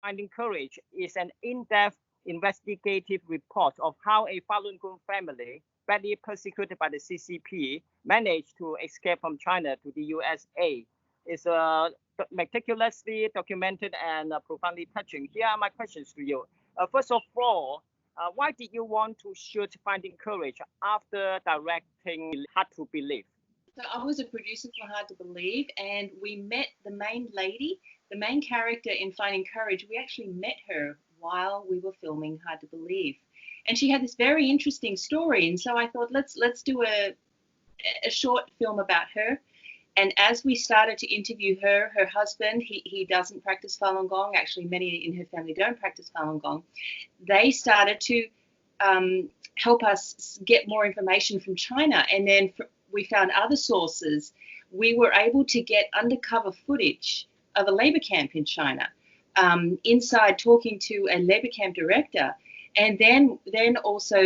Finding Courage is an in-depth investigative report of how a Falun Gong family, badly persecuted by the CCP, managed to escape from China to the USA. It's meticulously documented and profoundly touching. Here are my questions to you. First of all, why did you want to shoot Finding Courage after directing Hard to Believe? So I was a producer for Hard to Believe, and we met the main lady, the main character in Finding Courage. We actually met her while we were filming Hard to Believe, and she had this very interesting story. And so I thought, let's do a short film about her. And as we started to interview her husband, he doesn't practice Falun Gong. Actually, many in her family don't practice Falun Gong. They started to help us get more information from China, and then we found other sources. We were able to get undercover footage of a labor camp in China, inside talking to a labor camp director. And then also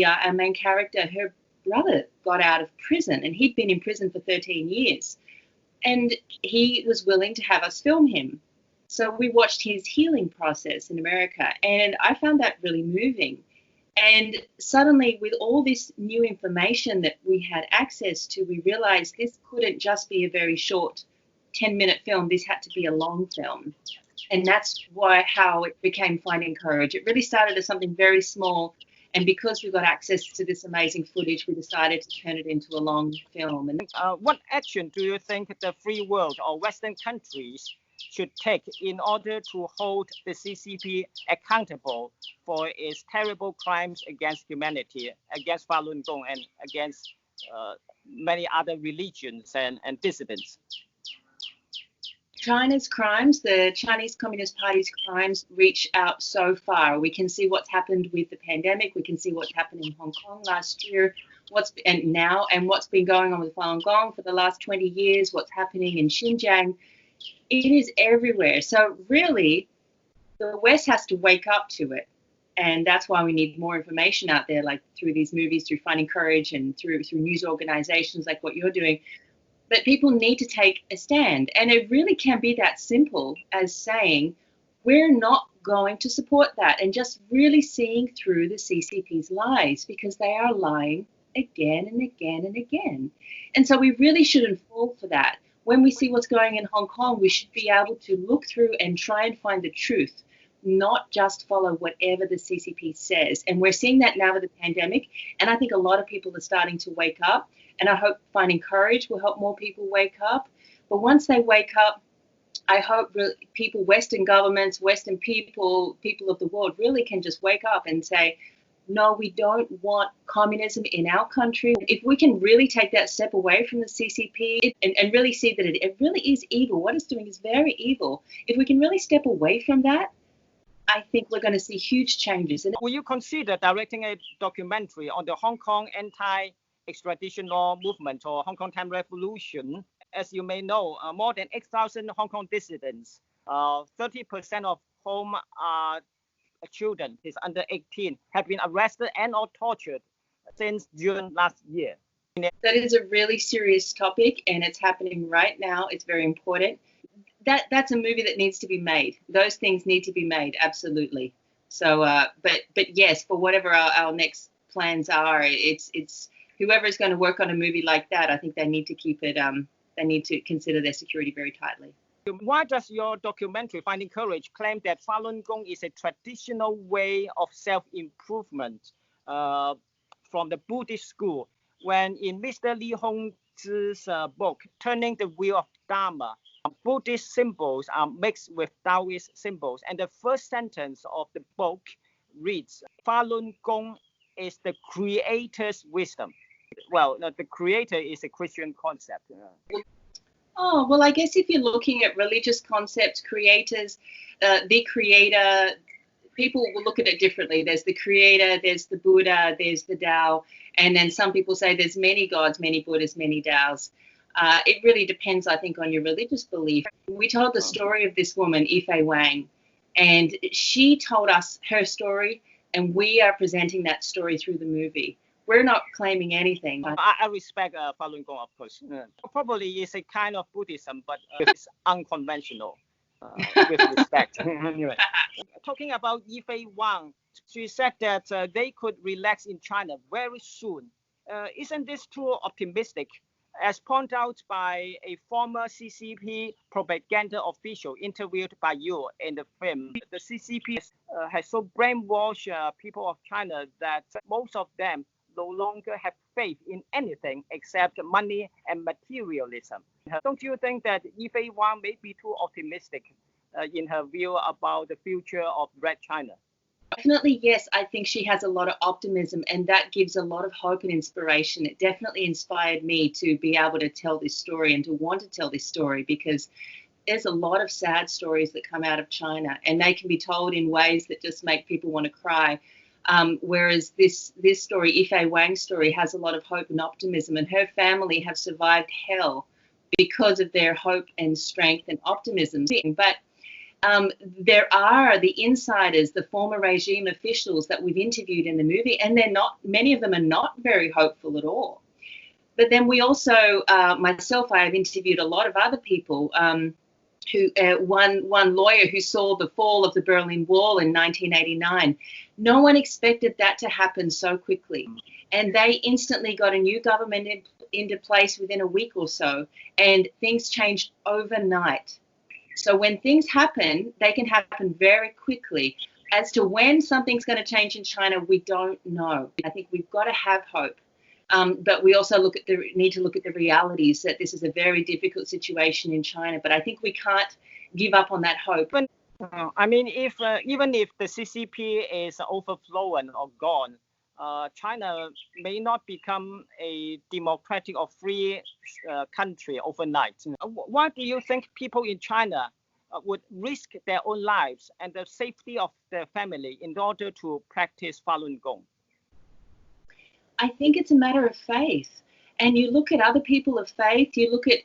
our main character, her brother got out of prison, and he'd been in prison for 13 years. And he was willing to have us film him. So we watched his healing process in America, and I found that really moving. And suddenly, with all this new information that we had access to, we realized this couldn't just be a very short 10-minute film. This had to be a long film. And that's how it became Finding Courage. It really started as something very small. And because we got access to this amazing footage, we decided to turn it into a long film. And what action do you think the free world or Western countries should take in order to hold the CCP accountable for its terrible crimes against humanity, against Falun Gong, and against many other religions and dissidents? China's crimes, the Chinese Communist Party's crimes, reach out so far. We can see what's happened with the pandemic. We can see what's happened in Hong Kong last year, what's been going on with Falun Gong for the last 20 years, what's happening in Xinjiang. It is everywhere. So really, the West has to wake up to it. And that's why we need more information out there, like through these movies, through Finding Courage, and through news organizations like what you're doing. But people need to take a stand. And it really can be that simple as saying, we're not going to support that, and just really seeing through the CCP's lies, because they are lying again and again and again. And so we really shouldn't fall for that. When we see what's going in Hong Kong, we should be able to look through and try and find the truth, not just follow whatever the CCP says. And we're seeing that now with the pandemic. And I think a lot of people are starting to wake up. And I hope Finding Courage will help more people wake up. But once they wake up, I hope people, Western governments, Western people of the world really can just wake up and say, no, we don't want communism in our country. If we can really take that step away from the CCP and really see that it really is evil, what it's doing is very evil. If we can really step away from that, I think we're going to see huge changes. Will you consider directing a documentary on the Hong Kong anti-extradition law movement, or Hong Kong Time Revolution? As you may know, more than 8,000 Hong Kong dissidents, 30% of whom are children, is under 18, have been arrested and or tortured since June last year. That is a really serious topic, and it's happening right now. It's very important. That's a movie that needs to be made. Those things need to be made, absolutely. So, but yes, for whatever our next plans are, it's whoever is going to work on a movie like that, I think they need to keep it. They need to consider their security very tightly. Why does your documentary, Finding Courage, claim that Falun Gong is a traditional way of self-improvement from the Buddhist school, when in Mr. Li Hongzhi's book, Turning the Wheel of Dharma, Buddhist symbols are mixed with Taoist symbols, and the first sentence of the book reads, Falun Gong is the creator's wisdom. Well, the creator is a Christian concept. Oh, well, I guess if you're looking at religious concepts, creators, the creator, people will look at it differently. There's the creator, there's the Buddha, there's the Tao, and then some people say there's many gods, many Buddhas, many Taos. It really depends, I think, on your religious belief. We told the story of this woman, Ife Wang, and she told us her story, and we are presenting that story through the movie. We're not claiming anything. I respect Falun Gong, of course. Probably it's a kind of Buddhism, but it's unconventional. with respect. Anyway, talking about Yifei Wang, she said that they could relax in China very soon. Isn't this too optimistic? As pointed out by a former CCP propaganda official interviewed by you in the film, the CCP has so brainwashed people of China that most of them no longer have faith in anything except money and materialism. Don't you think that Yifei Wang may be too optimistic in her view about the future of Red China? Definitely, yes. I think she has a lot of optimism, and that gives a lot of hope and inspiration. It definitely inspired me to be able to tell this story and to want to tell this story, because there's a lot of sad stories that come out of China, and they can be told in ways that just make people want to cry. Whereas this story, Yifei Wang's story, has a lot of hope and optimism, and her family have survived hell because of their hope and strength and optimism. But there are the insiders, the former regime officials that we've interviewed in the movie, and many of them are not very hopeful at all. But then we also, myself, I have interviewed a lot of other people. One lawyer who saw the fall of the Berlin Wall in 1989. No one expected that to happen so quickly, and they instantly got a new government into place within a week or so, and things changed overnight. So when things happen, they can happen very quickly. As to when something's going to change in China, we don't know. I think we've got to have hope. But we also need to look at the realities that this is a very difficult situation in China. But I think we can't give up on that hope. I mean, even if the CCP is overflowing or gone, China may not become a democratic or free country overnight. Why do you think people in China would risk their own lives and the safety of their family in order to practice Falun Gong? I think it's a matter of faith. And you look at other people of faith, you look at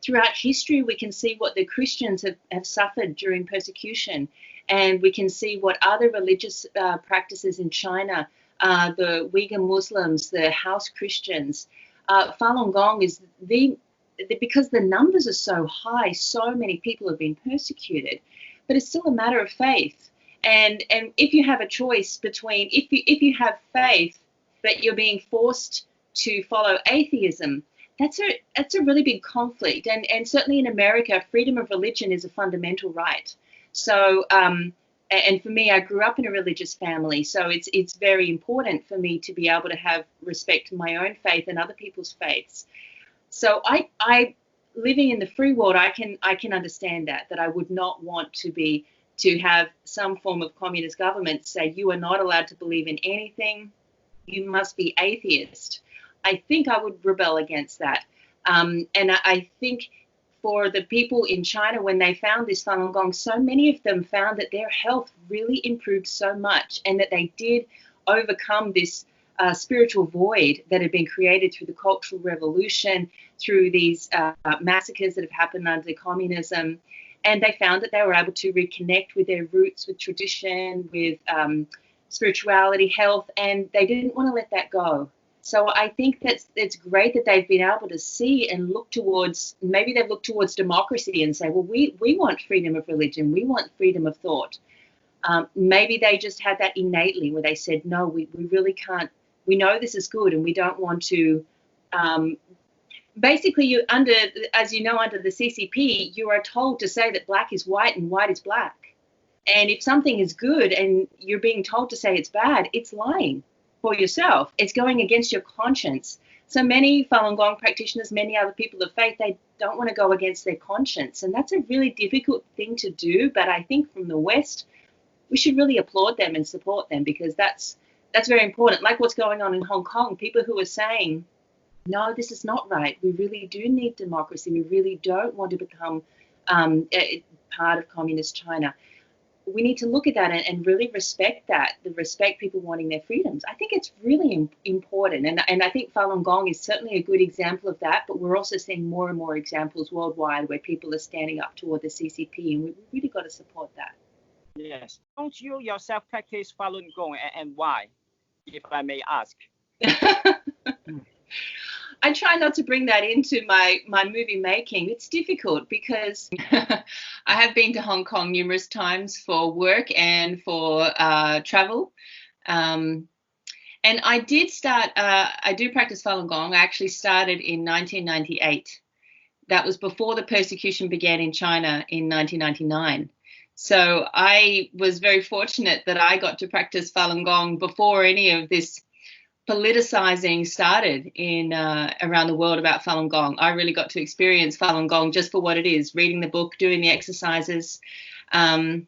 throughout history, we can see what the Christians have suffered during persecution. And we can see what other religious practices in China, the Uyghur Muslims, the house Christians. Falun Gong is because the numbers are so high, so many people have been persecuted. But it's still a matter of faith. And if you have a choice between, if you have faith, but you're being forced to follow atheism, that's a really big conflict. And certainly in America, freedom of religion is a fundamental right. So, and for me, I grew up in a religious family, so it's very important for me to be able to have respect for my own faith and other people's faiths. So I living in the free world, I can understand that I would not want to have some form of communist government say you are not allowed to believe in anything. You must be atheist. I think I would rebel against that. And I think for the people in China, when they found this Falun Gong, so many of them found that their health really improved so much, and that they did overcome this spiritual void that had been created through the Cultural Revolution, through these massacres that have happened under communism. And they found that they were able to reconnect with their roots, with tradition, with spirituality, health, and they didn't want to let that go. So I think it's great that they've been able to see and look towards, maybe they've looked towards democracy and say, well, we want freedom of religion, we want freedom of thought. Maybe they just had that innately where they said, no, we really can't, we know this is good and we don't want to, basically as you know, under the CCP, you are told to say that black is white and white is black. And if something is good and you're being told to say it's bad, it's lying for yourself. It's going against your conscience. So many Falun Gong practitioners, many other people of faith, they don't want to go against their conscience. And that's a really difficult thing to do. But I think from the West, we should really applaud them and support them, because that's very important. Like what's going on in Hong Kong, people who are saying, no, this is not right. We really do need democracy. We really don't want to become part of communist China. We need to look at that and really respect that, respect people wanting their freedoms. I think it's really important. And I think Falun Gong is certainly a good example of that, but we're also seeing more and more examples worldwide where people are standing up toward the CCP, and we've really got to support that. Yes. Don't you yourself practice Falun Gong, and why, if I may ask? I try not to bring that into my movie making. It's difficult because I have been to Hong Kong numerous times for work and for travel. And I did start, I do practice Falun Gong. I actually started in 1998. That was before the persecution began in China in 1999. So I was very fortunate that I got to practice Falun Gong before any of this politicizing started in around the world about Falun Gong. I really got to experience Falun Gong just for what it is, reading the book, doing the exercises, and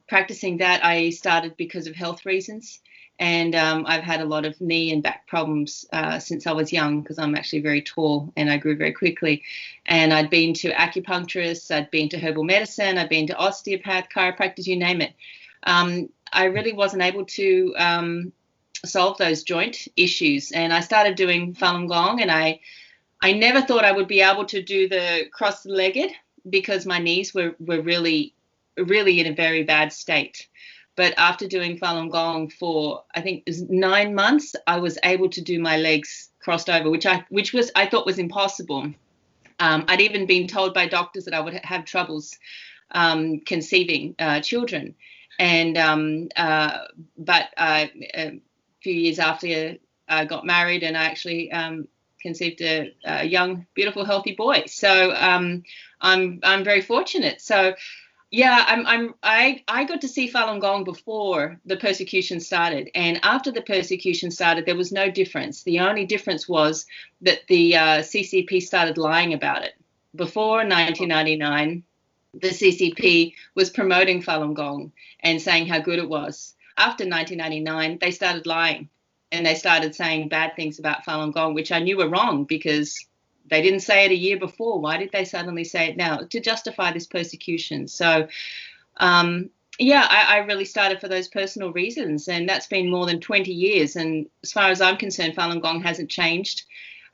practicing that. I started because of health reasons. And I've had a lot of knee and back problems since I was young because I'm actually very tall and I grew very quickly. And I'd been to acupuncturists, I'd been to herbal medicine, I'd been to osteopath, chiropractors, you name it. I really wasn't able to solve those joint issues. And I started doing Falun Gong, and I never thought I would be able to do the cross-legged because my knees were really, really in a very bad state. But after doing Falun Gong for, I think it was 9 months, I was able to do my legs crossed over, which I thought was impossible. I'd even been told by doctors that I would have troubles conceiving children. And but a few years after I got married, and I actually conceived a young, beautiful, healthy boy. So I'm very fortunate. So. Yeah, I got to see Falun Gong before the persecution started, and after the persecution started, there was no difference. The only difference was that the CCP started lying about it. Before 1999, the CCP was promoting Falun Gong and saying how good it was. After 1999, they started lying, and they started saying bad things about Falun Gong, which I knew were wrong because they didn't say it a year before. Why did they suddenly say it now? To justify this persecution. So, I really started for those personal reasons. And that's been more than 20 years. And as far as I'm concerned, Falun Gong hasn't changed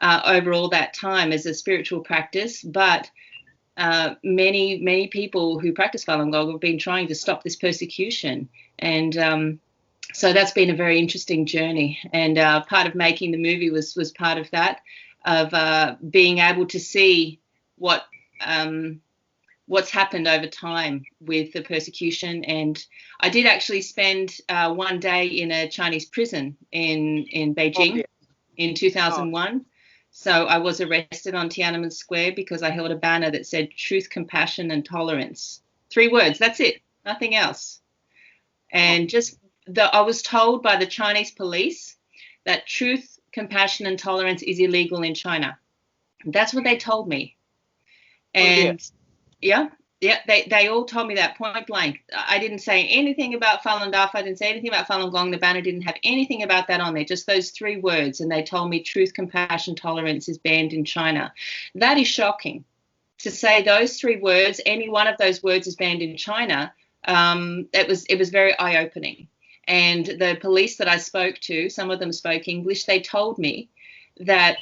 over all that time as a spiritual practice. But many people who practice Falun Gong have been trying to stop this persecution. And so that's been a very interesting journey. And part of making the movie was part of that. Of being able to see what's happened over time with the persecution. And I did actually spend 1 day in a Chinese prison in Beijing in 2001. So I was arrested on Tiananmen Square because I held a banner that said truth, compassion, and tolerance. 3 words, that's it, nothing else. And I was told by the Chinese police that truth, compassion, and tolerance is illegal in China. That's what they told me. And they all told me that point blank. I didn't say anything about Falun Dafa. I didn't say anything about Falun Gong. The banner didn't have anything about that on there, just those 3 words. And they told me truth, compassion, tolerance is banned in China. That is shocking. To say those 3 words, any one of those words is banned in China, it was very eye-opening. And the police that I spoke to, some of them spoke English, they told me that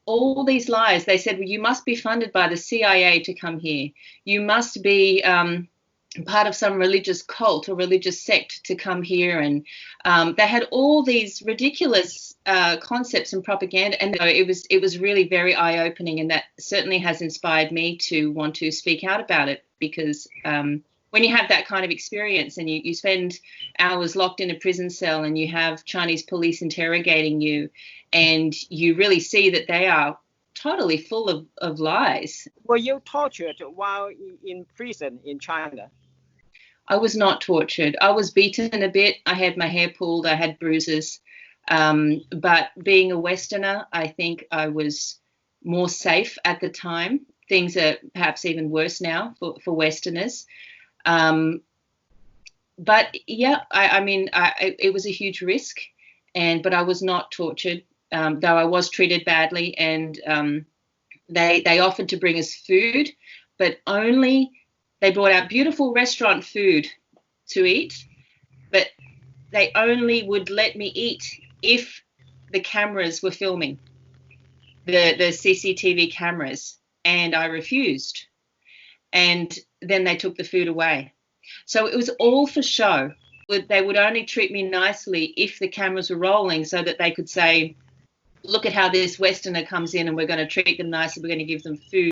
all these lies, they said, well, you must be funded by the CIA to come here. You must be part of some religious cult or religious sect to come here. And they had all these ridiculous concepts and propaganda. And it was really very eye-opening. And that certainly has inspired me to want to speak out about it because when you have that kind of experience and you spend hours locked in a prison cell and you have Chinese police interrogating you and you really see that they are totally full of lies. Were you tortured while in prison in China? I was not tortured. I was beaten a bit. I had my hair pulled. I had bruises. But being a Westerner, I think I was more safe at the time. Things are perhaps even worse now for Westerners. But yeah, it was a huge risk, but I was not tortured, though I was treated badly, and they offered to bring us food, but only they brought out beautiful restaurant food to eat, but they only would let me eat if the cameras were filming, the CCTV cameras, and I refused. And then they took the food away. So it was all for show. They would only treat me nicely if the cameras were rolling so that they could say, look at how this Westerner comes in and we're going to treat them nicely, we're going to give them food.